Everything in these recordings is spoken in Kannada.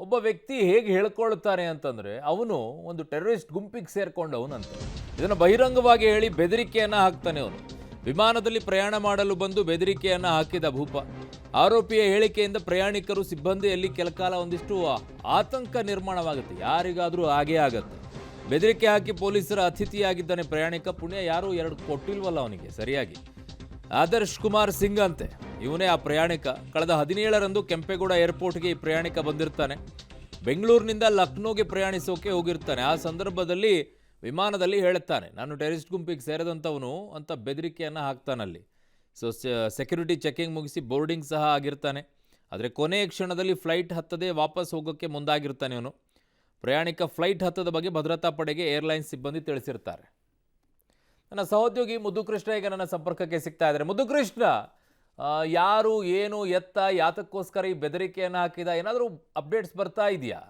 ಒಬ್ಬ ವ್ಯಕ್ತಿ ಹೇಗೆ ಹೇಳ್ಕೊಳ್ತಾನೆ ಅಂತಂದ್ರೆ ಅವನು ಒಂದು ಟೆರರಿಸ್ಟ್ ಗುಂಪಿಗೆ ಸೇರ್ಕೊಂಡವನಂತೆ. ಇದನ್ನು ಬಹಿರಂಗವಾಗಿ ಹೇಳಿ ಬೆದರಿಕೆಯನ್ನ ಹಾಕ್ತಾನೆ ಅವನು. ವಿಮಾನದಲ್ಲಿ ಪ್ರಯಾಣ ಮಾಡಲು ಬಂದು ಬೆದರಿಕೆಯನ್ನ ಹಾಕಿದ ಭೂಪ. ಆರೋಪಿಯ ಹೇಳಿಕೆಯಿಂದ ಪ್ರಯಾಣಿಕರು ಸಿಬ್ಬಂದಿಯಲ್ಲಿ ಕೆಲಕಾಲ ಒಂದಿಷ್ಟು ಆತಂಕ ನಿರ್ಮಾಣವಾಗುತ್ತೆ. ಯಾರಿಗಾದರೂ ಹಾಗೇ ಆಗತ್ತೆ. ಬೆದರಿಕೆ ಹಾಕಿ ಪೊಲೀಸರ ಅತಿಥಿಯಾಗಿದ್ದಾನೆ ಪ್ರಯಾಣಿಕ. ಪುಣ್ಯ ಯಾರು ಎರಡು ಕೊಟ್ಟಿಲ್ವಲ್ಲ ಅವನಿಗೆ ಸರಿಯಾಗಿ. ಆದರ್ಶ್ ಕುಮಾರ್ ಸಿಂಗ್ ಅಂತೆ ಇವನೇ ಆ ಪ್ರಯಾಣಿಕ. ಕಳೆದ 17ರಂದು ಕೆಂಪೇಗೌಡ ಏರ್ಪೋರ್ಟ್ಗೆ ಈ ಪ್ರಯಾಣಿಕ ಬಂದಿರ್ತಾನೆ. ಬೆಂಗಳೂರಿನಿಂದ ಲಕ್ನೋಗೆ ಪ್ರಯಾಣಿಸೋಕೆ ಹೋಗಿರ್ತಾನೆ. ಆ ಸಂದರ್ಭದಲ್ಲಿ ವಿಮಾನದಲ್ಲಿ ಹೇಳುತ್ತಾನೆ, ನಾನು ಟೆರರಿಸ್ಟ್ ಗುಂಪಿಗೆ ಸೇರಿದಂಥವನು ಅಂತ ಬೆದರಿಕೆಯನ್ನು ಹಾಕ್ತಾನಲ್ಲಿ. ಸೊ ಸೆಕ್ಯೂರಿಟಿ ಚೆಕಿಂಗ್ ಮುಗಿಸಿ ಬೋರ್ಡಿಂಗ್ ಸಹ ಆಗಿರ್ತಾನೆ. ಆದರೆ ಕೊನೆಯ ಕ್ಷಣದಲ್ಲಿ ಫ್ಲೈಟ್ ಹತ್ತದೇ ವಾಪಸ್ ಹೋಗೋಕ್ಕೆ ಮುಂದಾಗಿರ್ತಾನೆ ಅವನು. ಪ್ರಯಾಣಿಕ ಫ್ಲೈಟ್ ಹತ್ತದ ಬಗ್ಗೆ ಭದ್ರತಾ ಪಡೆಗೆ ಏರ್ಲೈನ್ಸ್ ಸಿಬ್ಬಂದಿ ತಿಳಿಸಿರ್ತಾರೆ. ನನ್ನ ಸಹೋದ್ಯೋಗಿ ಮುದ್ದುಕೃಷ್ಣ ಈಗ ನನ್ನ ಸಂಪರ್ಕಕ್ಕೆ ಸಿಗ್ತಾ ಇದ್ದಾರೆ. ಮುದ್ದುಕೃಷ್ಣ, ಯಾರು ಏನು ಎತ್ತ ಯಾತಕ್ಕೋಸ್ಕರ ಈ ಬೆದರಿಕೆಯನ್ನು ಹಾಕಿದ, ಏನಾದರೂ ಅಪ್ಡೇಟ್ಸ್ ಬರ್ತಾ ಇದೆಯಾ?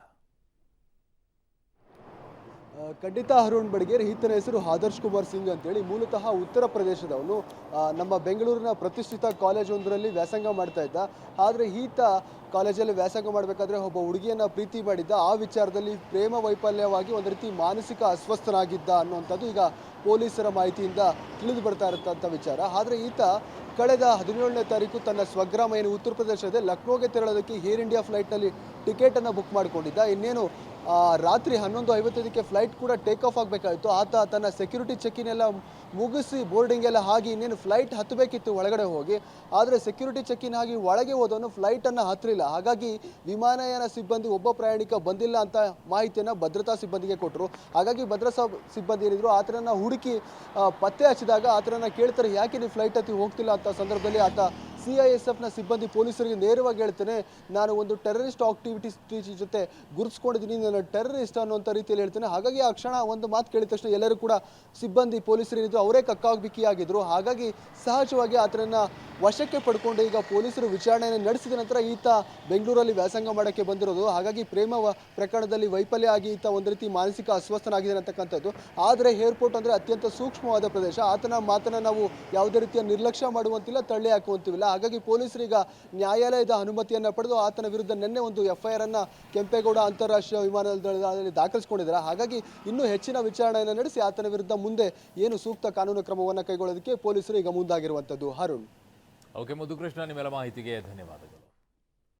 ಖಂಡಿತ ಅರುಣ್ ಬಡಿಗೇರ್, ಈತನ ಹೆಸರು ಆದರ್ಶ್ ಕುಮಾರ್ ಸಿಂಗ್ ಅಂತೇಳಿ. ಮೂಲತಃ ಉತ್ತರ ಪ್ರದೇಶದವನು. ನಮ್ಮ ಬೆಂಗಳೂರಿನ ಪ್ರತಿಷ್ಠಿತ ಕಾಲೇಜೊಂದರಲ್ಲಿ ವ್ಯಾಸಂಗ ಮಾಡ್ತಾ ಇದ್ದ. ಆದರೆ ಈತ ಕಾಲೇಜಲ್ಲಿ ವ್ಯಾಸಂಗ ಮಾಡಬೇಕಾದ್ರೆ ಒಬ್ಬ ಹುಡುಗಿಯನ್ನು ಪ್ರೀತಿ ಮಾಡಿದ್ದ. ಆ ವಿಚಾರದಲ್ಲಿ ಪ್ರೇಮ ವೈಫಲ್ಯವಾಗಿ ಒಂದು ರೀತಿ ಮಾನಸಿಕ ಅಸ್ವಸ್ಥನಾಗಿದ್ದ ಅನ್ನುವಂಥದ್ದು ಈಗ ಪೊಲೀಸರ ಮಾಹಿತಿಯಿಂದ ತಿಳಿದು ಬರ್ತಾ ಇರತಕ್ಕಂಥ ವಿಚಾರ. ಆದರೆ ಈತ ಕಳೆದ 17ನೇ ತಾರೀಕು ತನ್ನ ಸ್ವಗ್ರಾಮ ಏನು ಉತ್ತರ ಪ್ರದೇಶದ ಲಕ್ನೋಗೆ ತೆರಳೋದಕ್ಕೆ ಏರ್ ಇಂಡಿಯಾ ಫ್ಲೈಟ್ನಲ್ಲಿ ಟಿಕೆಟನ್ನು ಬುಕ್ ಮಾಡಿಕೊಂಡಿದ್ದ. ಇನ್ನೇನು ರಾತ್ರಿ 11:55ಕ್ಕೆ ಫ್ಲೈಟ್ ಕೂಡ ಟೇಕ್ ಆಫ್ ಆಗಬೇಕಾಯಿತು. ಆತ ತನ್ನ ಸೆಕ್ಯೂರಿಟಿ ಚೆಕಿನ್ ಎಲ್ಲ ಮುಗಿಸಿ ಬೋರ್ಡಿಂಗ್ ಎಲ್ಲ ಆಗಿ ಇನ್ನೇನು ಫ್ಲೈಟ್ ಹತ್ತಬೇಕಿತ್ತು ಒಳಗಡೆ ಹೋಗಿ. ಆದರೆ ಸೆಕ್ಯೂರಿಟಿ ಚೆಕಿನ್ ಆಗಿ ಒಳಗೆ ಹೋದವನು ಫ್ಲೈಟನ್ನು ಹತ್ತಲಿಲ್ಲ. ಹಾಗಾಗಿ ವಿಮಾನಯಾನ ಸಿಬ್ಬಂದಿ ಒಬ್ಬ ಪ್ರಯಾಣಿಕ ಬಂದಿಲ್ಲ ಅಂತ ಮಾಹಿತಿಯನ್ನು ಭದ್ರತಾ ಸಿಬ್ಬಂದಿಗೆ ಕೊಟ್ಟರು. ಹಾಗಾಗಿ ಭದ್ರತಾ ಸಿಬ್ಬಂದಿ ಏನಿದ್ರು ಆತನನ್ನು ಹುಡುಕಿ ಪತ್ತೆ ಹಚ್ಚಿದಾಗ ಆತನನ್ನು ಕೇಳ್ತಾರೆ, ಯಾಕೆ ನೀವು ಫ್ಲೈಟ್ ಹತ್ತಿ ಹೋಗ್ತಿಲ್ಲ ಅಂತ ಸಂದರ್ಭದಲ್ಲಿ ಆತ CISFನ ಸಿಬ್ಬಂದಿ ಪೊಲೀಸರಿಗೆ ನೇರವಾಗಿ ಹೇಳ್ತಾನೆ, ನಾನು ಒಂದು ಟೆರರಿಸ್ಟ್ ಆಕ್ಟಿವಿಟೀಸ್ ಜೊತೆ ಗುರುತಿಸ್ಕೊಂಡಿದ್ದೀನಿ, ನಾನು ಟೆರರಿಸ್ಟ್ ಅನ್ನುವಂಥ ರೀತಿಯಲ್ಲಿ ಹೇಳ್ತಾನೆ. ಹಾಗಾಗಿ ಆ ಕ್ಷಣ ಒಂದು ಮಾತು ಕೇಳಿದ ತಕ್ಷಣ ಎಲ್ಲರೂ ಕೂಡ ಸಿಬ್ಬಂದಿ ಪೊಲೀಸರೇನಿದ್ರು ಅವರೇ ಕಕ್ಕಾಬಿಕ್ಕಿಯಾಗಿದ್ರು. ಹಾಗಾಗಿ ಸಹಜವಾಗಿ ಆತನನ್ನು ವಶಕ್ಕೆ ಪಡ್ಕೊಂಡು ಈಗ ಪೊಲೀಸರು ವಿಚಾರಣೆಯನ್ನು ನಡೆಸಿದ ನಂತರ ಈತ ಬೆಂಗಳೂರಲ್ಲಿ ವ್ಯಾಸಂಗ ಮಾಡೋಕ್ಕೆ ಬಂದಿರೋದು. ಹಾಗಾಗಿ ಪ್ರೇಮ ಪ್ರಕರಣದಲ್ಲಿ ವೈಫಲ್ಯ ಆಗಿ ಈತ ಒಂದು ರೀತಿ ಮಾನಸಿಕ ಅಸ್ವಸ್ಥನಾಗಿದ್ದಾನೆ ಅಂತಕ್ಕಂಥದ್ದು. ಆದರೆ ಏರ್ಪೋರ್ಟ್ ಅಂದರೆ ಅತ್ಯಂತ ಸೂಕ್ಷ್ಮವಾದ ಪ್ರದೇಶ. ಆತನ ಮಾತನ್ನು ನಾವು ಯಾವುದೇ ರೀತಿಯ ನಿರ್ಲಕ್ಷ್ಯ ಮಾಡುವಂತಿಲ್ಲ, ತಳ್ಳಿ ಹಾಕುವಂತಿಲ್ಲ. ಹಾಗಾಗಿ ಪೊಲೀಸರೀಗ ನ್ಯಾಯಾಲಯದ ಅನುಮತಿಯನ್ನು ಪಡೆದು ಆತನ ವಿರುದ್ಧ ನಿನ್ನೆ ಒಂದು FIR ಅನ್ನು ಕೆಂಪೇಗೌಡ ಅಂತಾರಾಷ್ಟ್ರೀಯ ವಿಮಾನ ನಿಲ್ದಾಣದಲ್ಲಿ ದಾಖಲಿಸಿಕೊಂಡಿದ್ದಾರೆ. ಹಾಗಾಗಿ ಇನ್ನೂ ಹೆಚ್ಚಿನ ವಿಚಾರಣೆಯನ್ನು ನಡೆಸಿ ಆತನ ವಿರುದ್ಧ ಮುಂದೆ ಏನು ಸೂಕ್ತ ಕಾನೂನು ಕ್ರಮವನ್ನು ಕೈಗೊಳ್ಳೋದಕ್ಕೆ ಪೊಲೀಸರು ಈಗ ಮುಂದಾಗಿರುವಂಥದ್ದು. ಅರುಣ್. ಓಕೆ ಮುದ್ದುಕೃಷ್ಣ, ನಿಮ್ಮೆಲ್ಲ ಮಾಹಿತಿಗೆ ಧನ್ಯವಾದಗಳು.